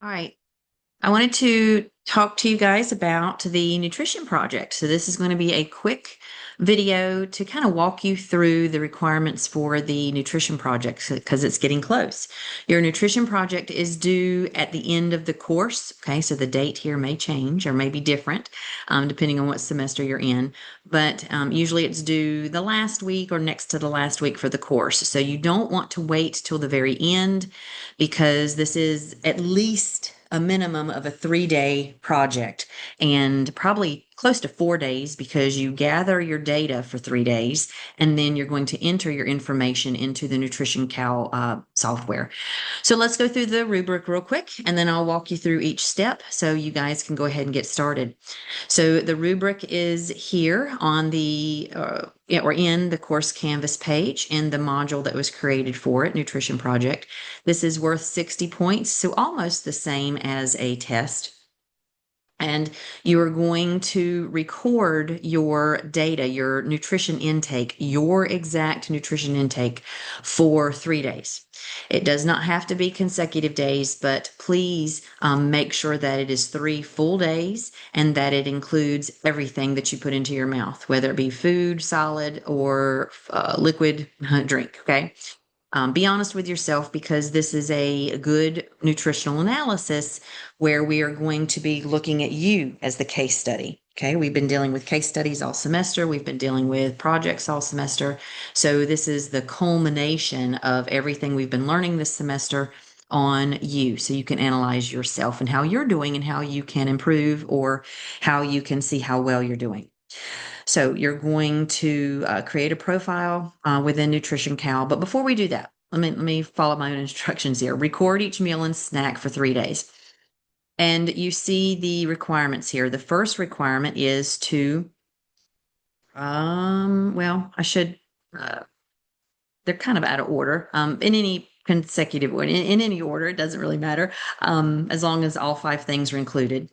All right. I wanted to talk to you guys about the nutrition project. So this is going to be a quick video to kind of walk you through the requirements for the nutrition project because it's getting close. Your nutrition project is due at the end of the course. Okay, so the date here may change or may be different depending on what semester you're in, but usually it's due the last week or next to the last week for the course. So you don't want to wait till the very end because this is at least a minimum of a 3-day project and probably close to 4 days because you gather your data for 3 days and then you're going to enter your information into the Nutrition Cal software. So let's go through the rubric real quick and then I'll walk you through each step so you guys can go ahead and get started. So the rubric is here on the or in the course Canvas page in the module that was created for it, Nutrition Project. This is worth 60 points, so almost the same as a test. And you are going to record your data, your nutrition intake, your exact nutrition intake for 3 days. It does not have to be consecutive days, but please make sure that it is 3 full days and that it includes everything that you put into your mouth, whether it be food, solid, or liquid drink. Okay. Be honest with yourself because this is a good nutritional analysis where we are going to be looking at you as the case study. Okay, we've been dealing with case studies all semester. We've been dealing with projects all semester. So this is the culmination of everything we've been learning this semester on you. So you can analyze yourself and how you're doing and how you can improve or how you can see how well you're doing. So you're going to create a profile within Nutrition Cal. But before we do that, let me follow my own instructions here. Record each meal and snack for 3 days. And you see the requirements here. The first requirement is to, well, I should, uh, they're kind of out of order. In any consecutive order, in any order, it doesn't really matter, as long as all 5 things are included.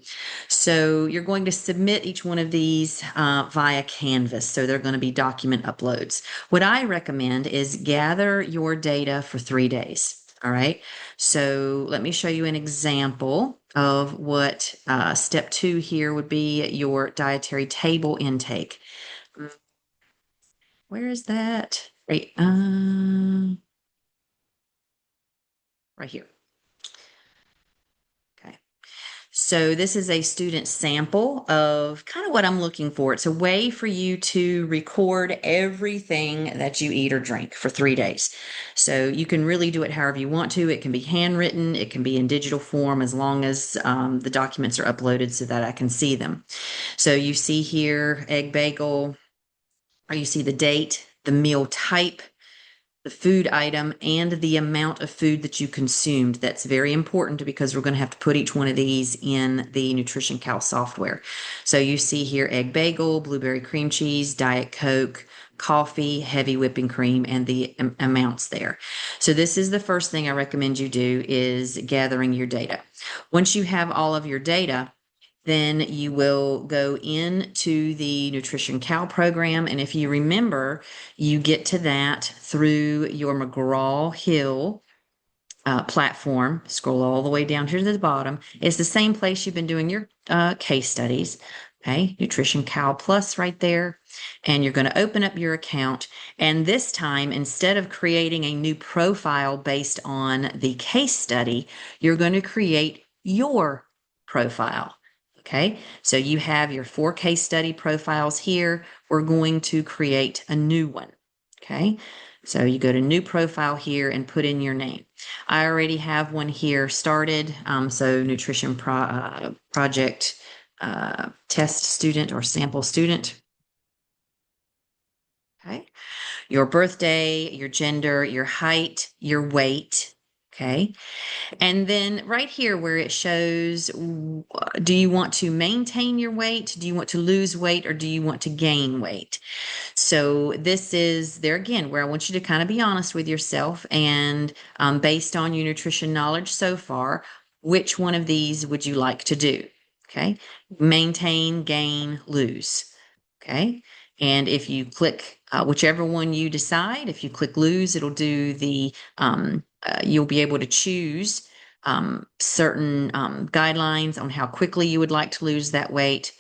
So you're going to submit each one of these via Canvas. So they're going to be document uploads. What I recommend is gather your data for 3 days. All right. So let me show you an example of what step 2 here would be your dietary table intake. Where is that? Right here. Okay. So this is a student sample of kind of what I'm looking for. It's a way for you to record everything that you eat or drink for 3 days. So you can really do it however you want to. It can be handwritten, it can be in digital form as long as the documents are uploaded so that I can see them. So you see here egg bagel, or you see the date, the meal type, the food item, and the amount of food that you consumed. That's very important because we're going to have to put each one of these in the Nutrition Cal software. So you see here egg bagel, blueberry cream cheese, Diet Coke, coffee, heavy whipping cream, and the amounts there. So this is the first thing I recommend you do is gathering your data. Once you have all of your data, then you will go into the Nutrition Cal program. And if you remember, you get to that through your McGraw-Hill platform. Scroll all the way down here to the bottom. It's the same place you've been doing your case studies. Okay, Nutrition Cal Plus right there. And you're going to open up your account. And this time, instead of creating a new profile based on the case study, you're going to create your profile. Okay, so you have your 4 case study profiles here. We're going to create a new one. Okay, so you go to new profile here and put in your name. I already have one here started. So nutrition project test student or sample student. Okay, your birthday, your gender, your height, your weight. Okay. And then right here where it shows, do you want to maintain your weight? Do you want to lose weight or do you want to gain weight? So this is there again, where I want you to kind of be honest with yourself and based on your nutrition knowledge so far, which one of these would you like to do? Okay. Maintain, gain, lose. Okay. And if you click whichever one you decide, if you click lose, it'll do the, you'll be able to choose certain guidelines on how quickly you would like to lose that weight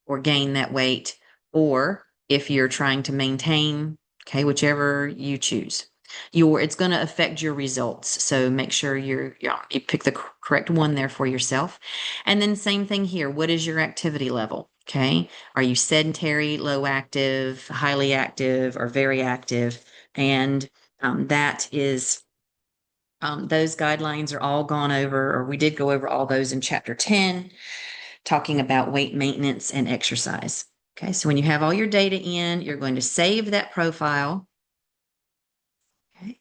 or gain that weight, or if you're trying to maintain, okay, whichever you choose. It's going to affect your results. So make sure you pick the correct one there for yourself. And then same thing here. What is your activity level? Okay. Are you sedentary, low active, highly active, or very active? And that is those guidelines are all gone over, or we did go over all those in chapter 10, talking about weight maintenance and exercise. Okay, so when you have all your data in, you're going to save that profile. Okay.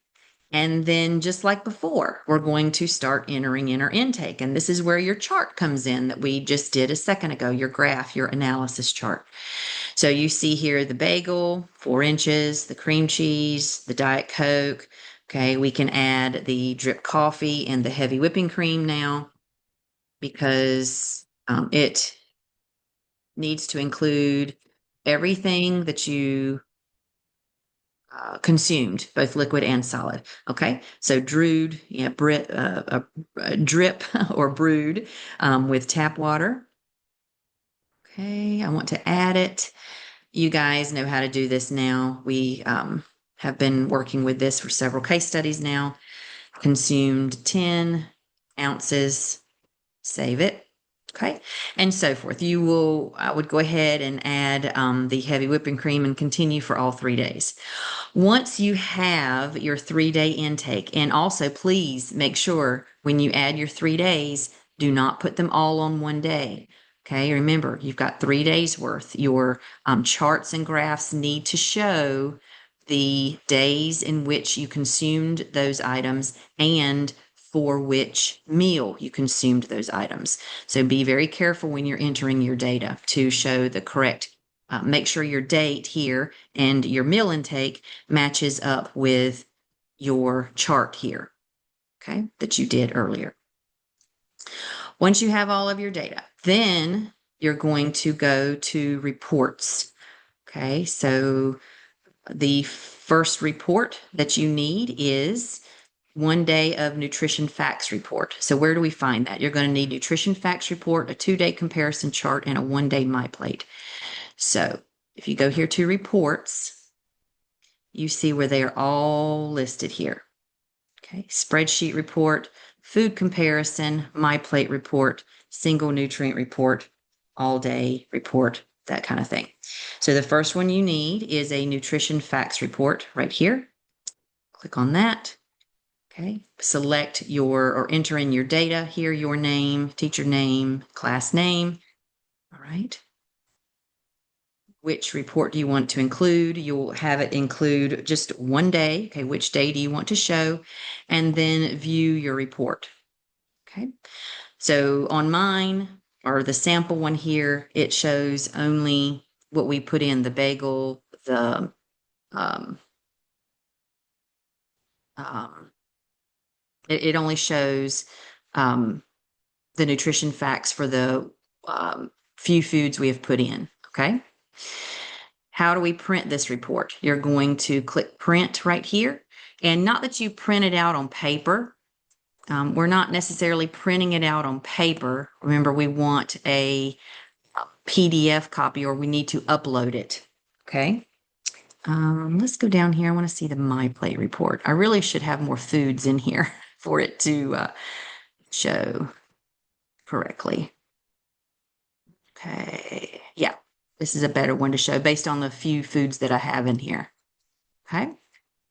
And then just like before, we're going to start entering in our intake. And this is where your chart comes in that we just did a second ago, your graph, your analysis chart. So you see here the bagel, 4 inches, the cream cheese, the Diet Coke. Okay, we can add the drip coffee and the heavy whipping cream now because it needs to include everything that you consumed, both liquid and solid. Okay, so drewed, drip or brewed with tap water. Okay, I want to add it. You guys know how to do this now. We have been working with this for several case studies now. Consumed 10 ounces, save it. Okay, and so forth. I would go ahead and add the heavy whipping cream and continue for all 3 days. Once you have your 3-day intake, and also please make sure when you add your 3 days, do not put them all on one day. Okay, remember, you've got 3 days worth. Your charts and graphs need to show the days in which you consumed those items and for which meal you consumed those items. So be very careful when you're entering your data to show the correct, make sure your date here and your meal intake matches up with your chart here, okay, that you did earlier. Once you have all of your data, then you're going to go to reports. Okay, so the first report that you need is 1 day of nutrition facts report. So where do we find that? You're going to need nutrition facts report, a 2-day comparison chart, and a 1-day MyPlate. So if you go here to reports, you see where they are all listed here. Okay, spreadsheet report, food comparison, MyPlate report, single nutrient report, all day report, that kind of thing. So the first one you need is a nutrition facts report right here. Click on that. Okay, select or enter in your data here, your name, teacher name, class name. All right. Which report do you want to include? You'll have it include just 1 day. Okay, which day do you want to show? And then view your report. Okay, so on mine, or the sample one here, it shows only what we put in, the bagel, the it only shows the nutrition facts for the few foods we have put in. Okay. How do we print this report? You're going to click print right here. And not that you print it out on paper. We're not necessarily printing it out on paper. Remember, we want a PDF copy, or we need to upload it. Okay. Let's go down here. I want to see the MyPlate report. I really should have more foods in here for it to show correctly. Okay. Yeah, this is a better one to show based on the few foods that I have in here. Okay.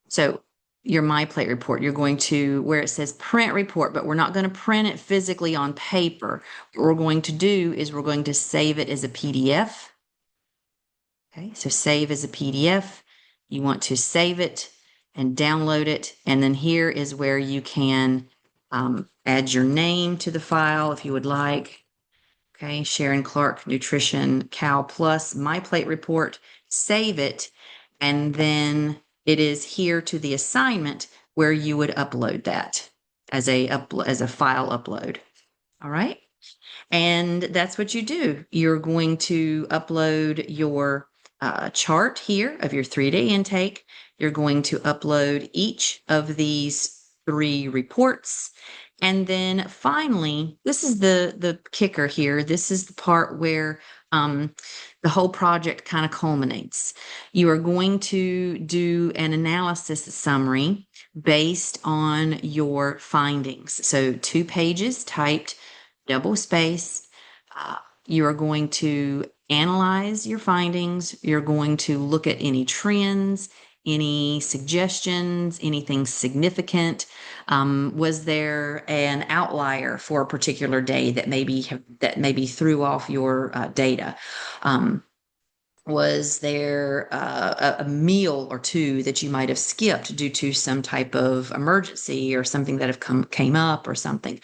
So your MyPlate report, you're going to where it says print report, but we're not going to print it physically on paper. What we're going to do is we're going to save it as a PDF. Okay, so save as a PDF. You want to save it and download it. And then here is where you can add your name to the file if you would like. Okay, Sharon Clark Nutrition Cow Plus MyPlate report. Save it, and then it is here to the assignment where you would upload that as a file upload. All right, and that's what you do. You're going to upload your chart here of your 3-day intake. You're going to upload each of these 3 reports, And then finally, this is the kicker here. This is the part where the whole project kind of culminates. You are going to do an analysis summary based on your findings. So 2 pages typed, double spaced. You are going to analyze your findings. You're going to look at any trends, any suggestions, anything significant. Was there an outlier for a particular day that maybe threw off your data? Was there a meal or two that you might have skipped due to some type of emergency or something that have came up or something?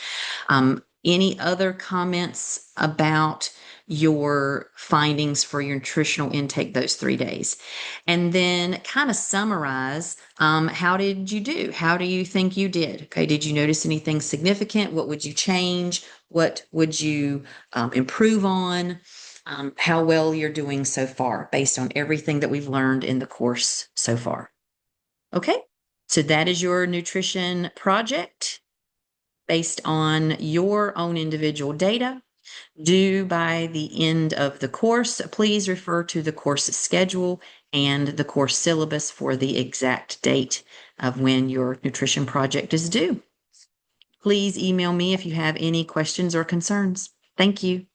Any other comments about your findings for your nutritional intake those 3 days? And then kind of summarize, how did you do? How do you think you did? Okay, did you notice anything significant? What would you change? What would you improve on? How well you're doing so far based on everything that we've learned in the course so far. Okay, so that is your nutrition project based on your own individual data, due by the end of the course. Please refer to the course schedule and the course syllabus for the exact date of when your nutrition project is due. Please email me if you have any questions or concerns. Thank you.